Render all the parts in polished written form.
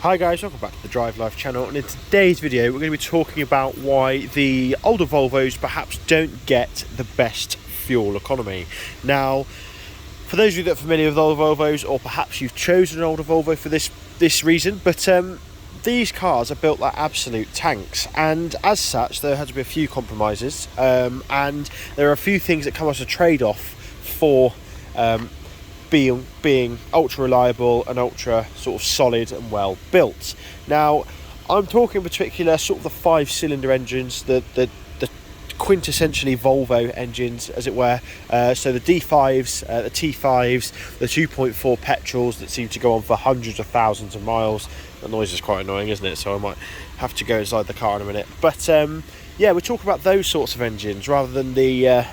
Hi guys, welcome back to the Drive Life channel, and in today's video we're going to be talking about why the older Volvos perhaps don't get the best fuel economy. Now, for those of you that are familiar with older Volvos, or perhaps you've chosen an older Volvo for this reason, but these cars are built like absolute tanks, and as such there had to be a few compromises, and there are a few things that come as a trade-off for being ultra reliable and ultra sort of solid and well built. Now, I'm talking in particular sort of the 5-cylinder engines, the quintessentially Volvo engines, as it were. So the D5s, the T5s, the 2.4 petrols that seem to go on for hundreds of thousands of miles. The noise is quite annoying, isn't it? So I might have to go inside the car in a minute. But yeah, we're talking about those sorts of engines rather than the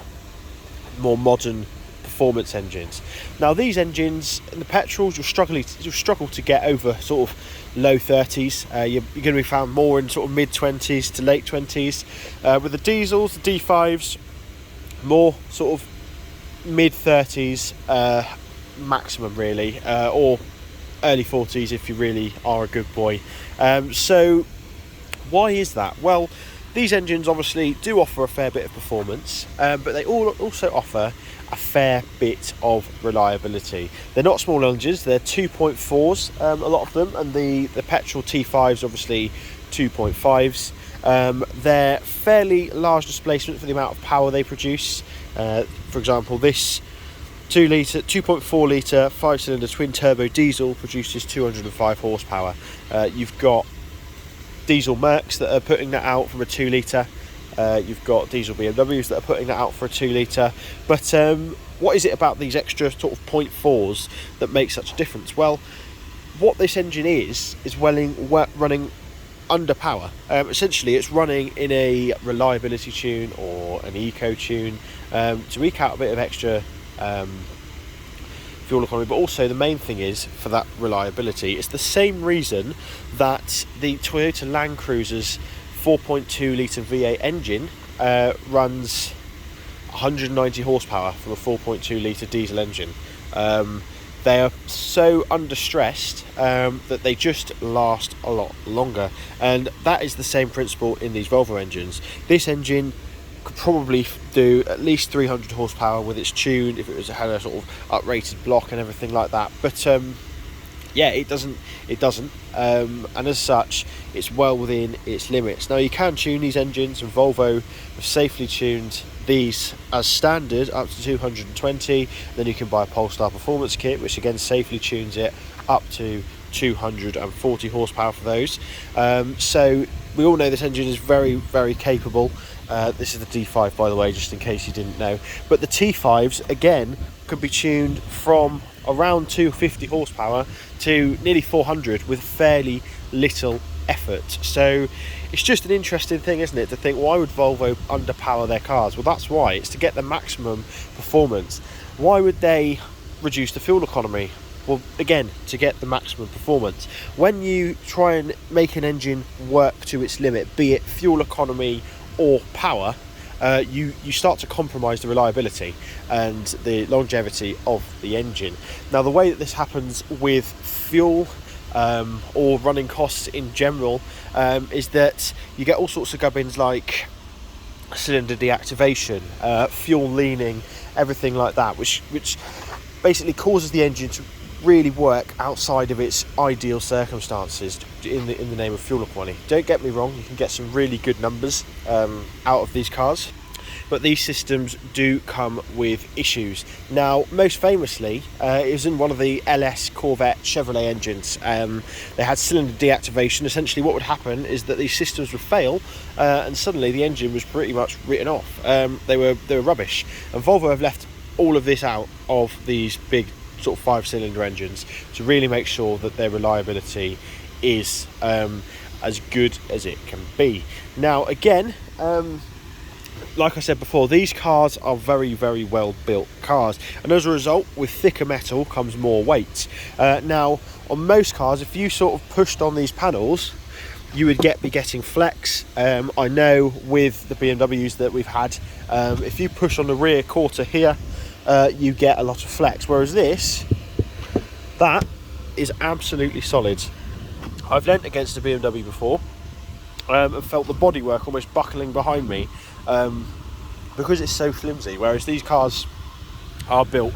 more modern performance engines. Now, these engines, the petrols, you'll struggle to get over sort of low 30s. You're going to be found more in sort of mid 20s to late 20s. With the diesels, the D5s, more sort of mid 30s maximum, really, or early 40s if you really are a good boy. So why is that? Well, these engines obviously do offer a fair bit of performance, but they also offer a fair bit of reliability. They're not small engines, they're 2.4s, a lot of them, and the petrol T5s obviously 2.5s. They're fairly large displacement for the amount of power they produce. For example, this 2.4 litre 5-cylinder twin turbo diesel produces 205 horsepower. You've got diesel Mercs that are putting that out from a 2 litre. You've got diesel BMWs that are putting that out for a 2 litre. But what is it about these extra sort of 0.4s that makes such a difference? Well, what this engine is running under power. Essentially, it's running in a reliability tune or an eco tune to eke out a bit of extra fuel economy, but also the main thing is for that reliability. It's the same reason that the Toyota Land Cruiser's 4.2 litre V8 engine runs 190 horsepower from a 4.2 litre diesel engine. They are so understressed that they just last a lot longer, and that is the same principle in these Volvo engines. This engine could probably do at least 300 horsepower with its tune if it had a sort of uprated block and everything like that, but yeah, it doesn't, and as such it's well within its limits. Now, you can tune these engines, and Volvo have safely tuned these as standard up to 220. Then you can buy a Polestar performance kit, which again safely tunes it up to 240 horsepower for those. So we all know this engine is very, very capable. This is the D5, by the way, just in case you didn't know. But the T5s, again, can be tuned from around 250 horsepower to nearly 400 with fairly little effort. So it's just an interesting thing, isn't it, to think, why would Volvo underpower their cars? Well, that's why. It's to get the maximum performance. Why would they reduce the fuel economy? Well, again, to get the maximum performance. When you try and make an engine work to its limit, be it fuel economy or power, you start to compromise the reliability and the longevity of the engine. Now, the way that this happens with fuel or running costs in general is that you get all sorts of gubbins like cylinder deactivation, fuel leaning, everything like that, which basically causes the engine to really work outside of its ideal circumstances in the name of fuel economy. Don't get me wrong, you can get some really good numbers out of these cars, but these systems do come with issues. Now, most famously, it was in one of the LS Corvette Chevrolet engines. They had cylinder deactivation. Essentially, what would happen is that these systems would fail, and suddenly the engine was pretty much written off. They were rubbish, and Volvo have left all of this out of these big sort of 5-cylinder engines to really make sure that their reliability is as good as it can be. Now, again, like I said before, these cars are very, very well built cars, and as a result, with thicker metal comes more weight. Now, on most cars, if you sort of pushed on these panels, you would be getting flex. I know with the BMWs that we've had, if you push on the rear quarter here, you get a lot of flex, whereas that is absolutely solid. I've leant against a BMW before and felt the bodywork almost buckling behind me because it's so flimsy, whereas these cars are built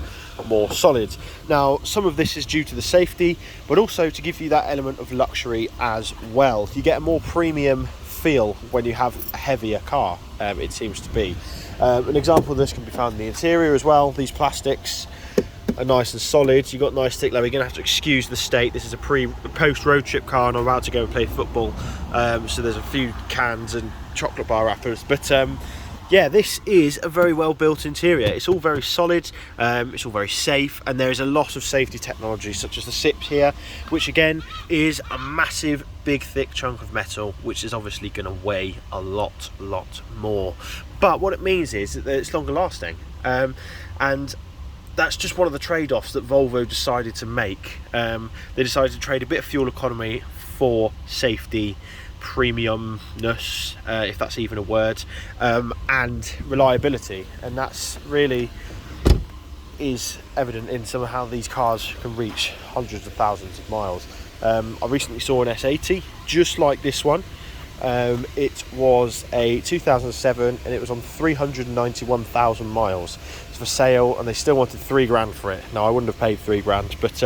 more solid. Now, some of this is due to the safety, but also to give you that element of luxury as well. You get a more premium feel when you have a heavier car, it seems to be. An example of this can be found in the interior as well. These plastics are nice and solid. You've got nice thick leather. You're going to have to excuse the state. This is a post road trip car and I'm about to go and play football, so there's a few cans and chocolate bar wrappers, but yeah, this is a very well built interior. It's all very solid, it's all very safe, and there is a lot of safety technology such as the SIPs here, which again is a massive big thick chunk of metal, which is obviously going to weigh a lot more. But what it means is that it's longer lasting, and that's just one of the trade-offs that Volvo decided to make. They decided to trade a bit of fuel economy for safety, premiumness, if that's even a word, and reliability, and that's really is evident in some of how these cars can reach hundreds of thousands of miles. I recently saw an S80 just like this one. It was a 2007 and it was on 391,000 miles. It's for sale and they still wanted £3,000 for it. Now, I wouldn't have paid £3,000, but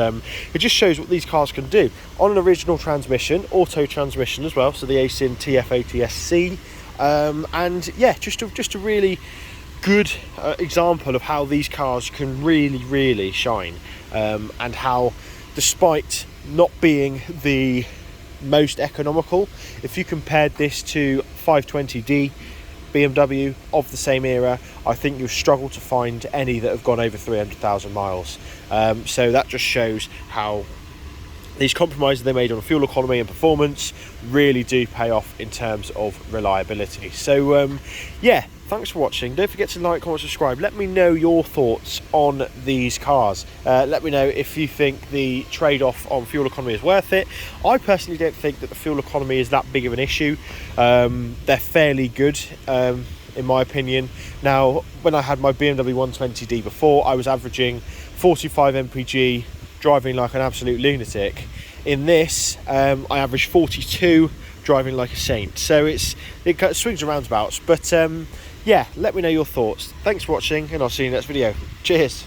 it just shows what these cars can do on an original transmission, auto transmission as well, so the ASIN TF80SC, and yeah, just a really good example of how these cars can really shine, and how, despite not being the most economical, if you compared this to 520d BMW of the same era, I think you'll struggle to find any that have gone over 300,000 miles. So that just shows how these compromises they made on fuel economy and performance really do pay off in terms of reliability. So yeah, thanks for watching. Don't forget to like, comment, subscribe. Let me know your thoughts on these cars. Let me know if you think the trade-off on fuel economy is worth it. I personally don't think that the fuel economy is that big of an issue. They're fairly good, in my opinion. Now, when I had my BMW 120D before, I was averaging 45 mpg, driving like an absolute lunatic. In this, I averaged 42, driving like a saint. So it kind of swings and roundabouts, but yeah, let me know your thoughts. Thanks for watching, and I'll see you in the next video. Cheers.